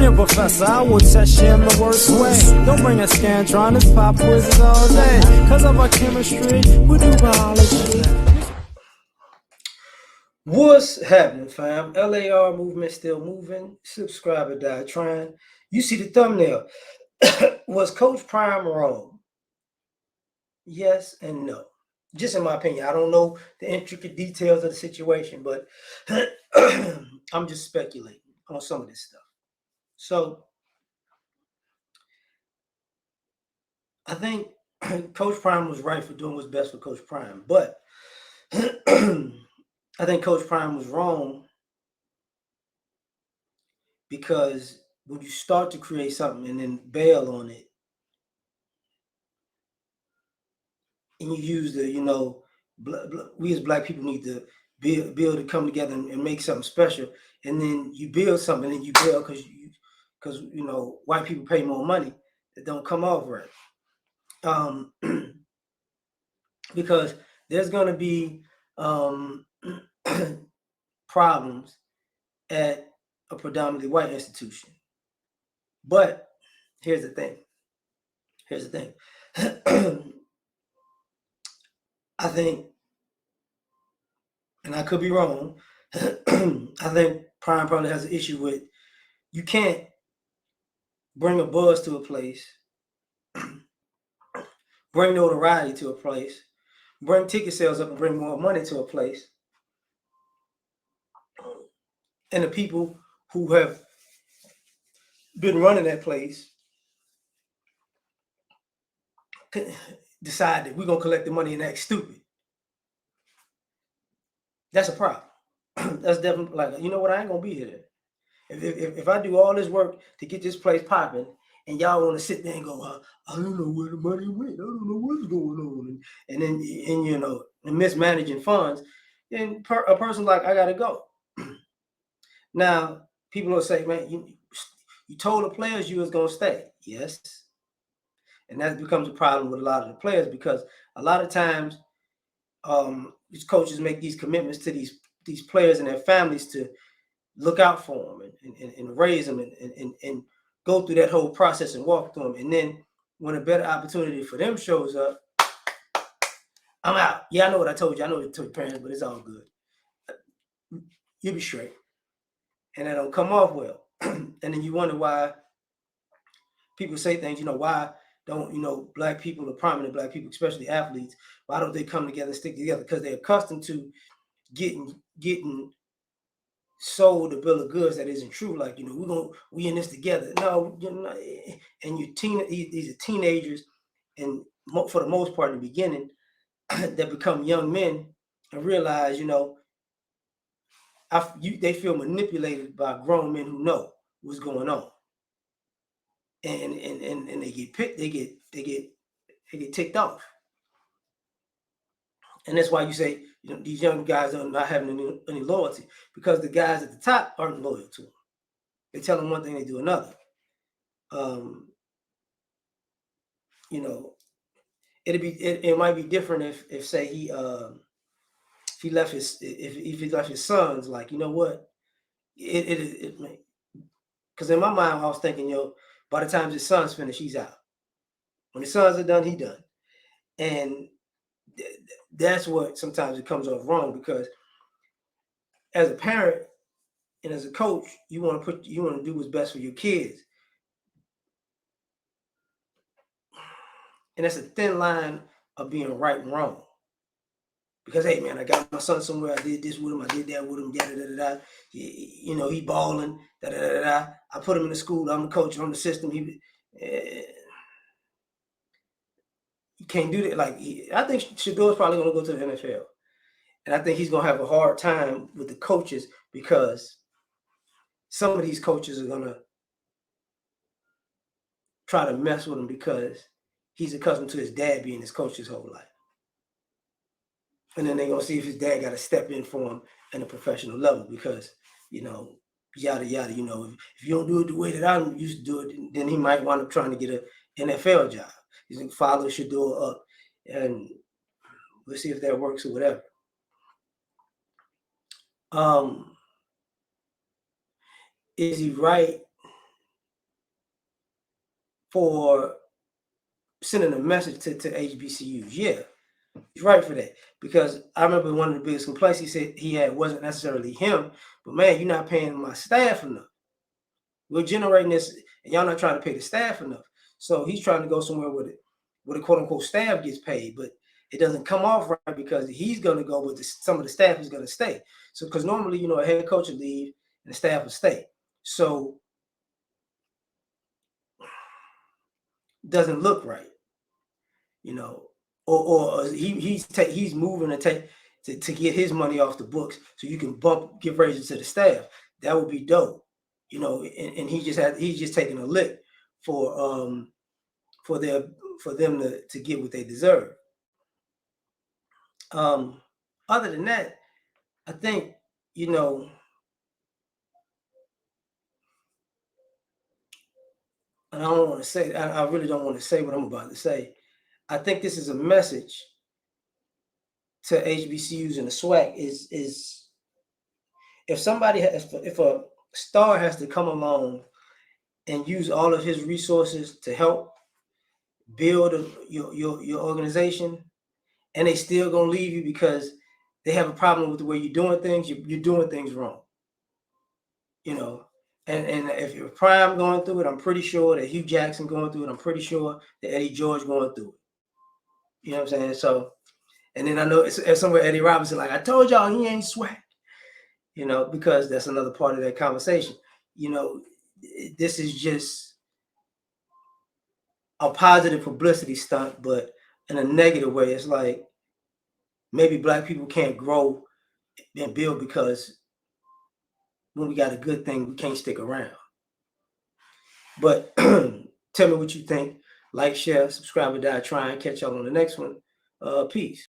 here, Professor, I will test you in the worst way. Don't bring a scantron, it's pop quizzes all day. Cause of our chemistry, we do biology. What's happening, fam? L.A.R. movement still moving. Subscriber died trying. You see the thumbnail. Was Coach Prime wrong? Yes and no. Just in my opinion. I don't know the intricate details of the situation, but I'm just speculating on some of this stuff. So I think Coach Prime was right for doing what's best for Coach Prime, but I think Coach Prime was wrong because when you start to create something and then bail on it, and you use the, we as black people need to be able to come together and make something special, and then you build something and you bail because white people pay more money, that don't come off right. Because there's going to be problems at a predominantly white institution. But here's the thing. I think, and I could be wrong, I think Prime probably has an issue with, you can't bring a buzz to a place, bring notoriety to a place, bring ticket sales up and bring more money to a place, and the people who have been running that place decide that we're going to collect the money and act stupid. That's a problem. That's definitely like, you know what, I ain't going to be here. If I do all this work to get this place popping, and y'all want to sit there and go, I don't know where the money went, I don't know what's going on, and then and mismanaging funds, then a person like, I gotta go. Now people will say, man, you told the players you was gonna stay. Yes, and that becomes a problem with a lot of the players, because a lot of times these coaches make these commitments to these players and their families to look out for them and raise them and go through that whole process and walk through them. And then when a better opportunity for them shows up, I'm out. Yeah, I know what I told you. I know what I told your parents, but it's all good. You'll be straight. And that don't come off well. And then you wonder why people say things, why don't, black people, or prominent black people, especially athletes, why don't they come together and stick together? Because they're accustomed to getting sold a bill of goods that isn't true. Like, we in this together. No, and these are teenagers, and for the most part in the beginning, that become young men and realize, they feel manipulated by grown men who know what's going on, and they get picked, they get ticked off, and that's why you say, these young guys are not having any loyalty, because the guys at the top aren't loyal to them. They tell them one thing, they do another. It might be different if say he left his sons, like, what, because in my mind I was thinking, by the time his son's finished, he's out. When his sons are done, he done. And that's what sometimes it comes off wrong, because as a parent and as a coach, you want to do what's best for your kids. And that's a thin line of being right and wrong. Because, hey, man, I got my son somewhere, I did this with him, I did that with him, da-da-da-da-da. He balling, da-da-da-da-da. I put him in the school, I'm the coach, I'm the system. You can't do that. Like, I think Shador's probably going to go to the NFL. And I think he's going to have a hard time with the coaches, because some of these coaches are going to try to mess with him because he's accustomed to his dad being his coach his whole life. And then they're going to see if his dad got to step in for him at a professional level, because, yada, yada, if you don't do it the way that I used to do it, then he might wind up trying to get an NFL job. He's going to follow Shador up, and we'll see if that works or whatever. Is he right for sending a message to HBCUs. Yeah, he's right for that. Because I remember one of the biggest complaints he said he had wasn't necessarily him, but man, you're not paying my staff enough. We're generating this, and y'all not trying to pay the staff enough. So he's trying to go somewhere with it, where the quote unquote staff gets paid, but it doesn't come off right because he's going to go with some of the staff is going to stay. So because normally, a head coach will leave and the staff will stay. So doesn't look right, or he's moving to get his money off the books so you can give raises to the staff. That would be dope, and he's just taking a lick for them to get what they deserve. Other than that, I think, and I don't want to say, I really don't want to say what I'm about to say. I think this is a message to HBCUs and the SWAC is if a star has to come along and use all of his resources to help build your organization, and they still gonna leave you because they have a problem with the way you're doing things, you're doing things wrong. And if you're Prime going through it, I'm pretty sure that Hugh Jackson going through it, I'm pretty sure that Eddie George going through it. You know what I'm saying? So, and then I know it's somewhere Eddie Robinson, like, I told y'all he ain't SWAC, because that's another part of that conversation. This is just a positive publicity stunt, but in a negative way. It's like maybe Black people can't grow and build because when we got a good thing, we can't stick around. But tell me what you think. Like, share, subscribe, or die trying. Catch y'all on the next one. Peace.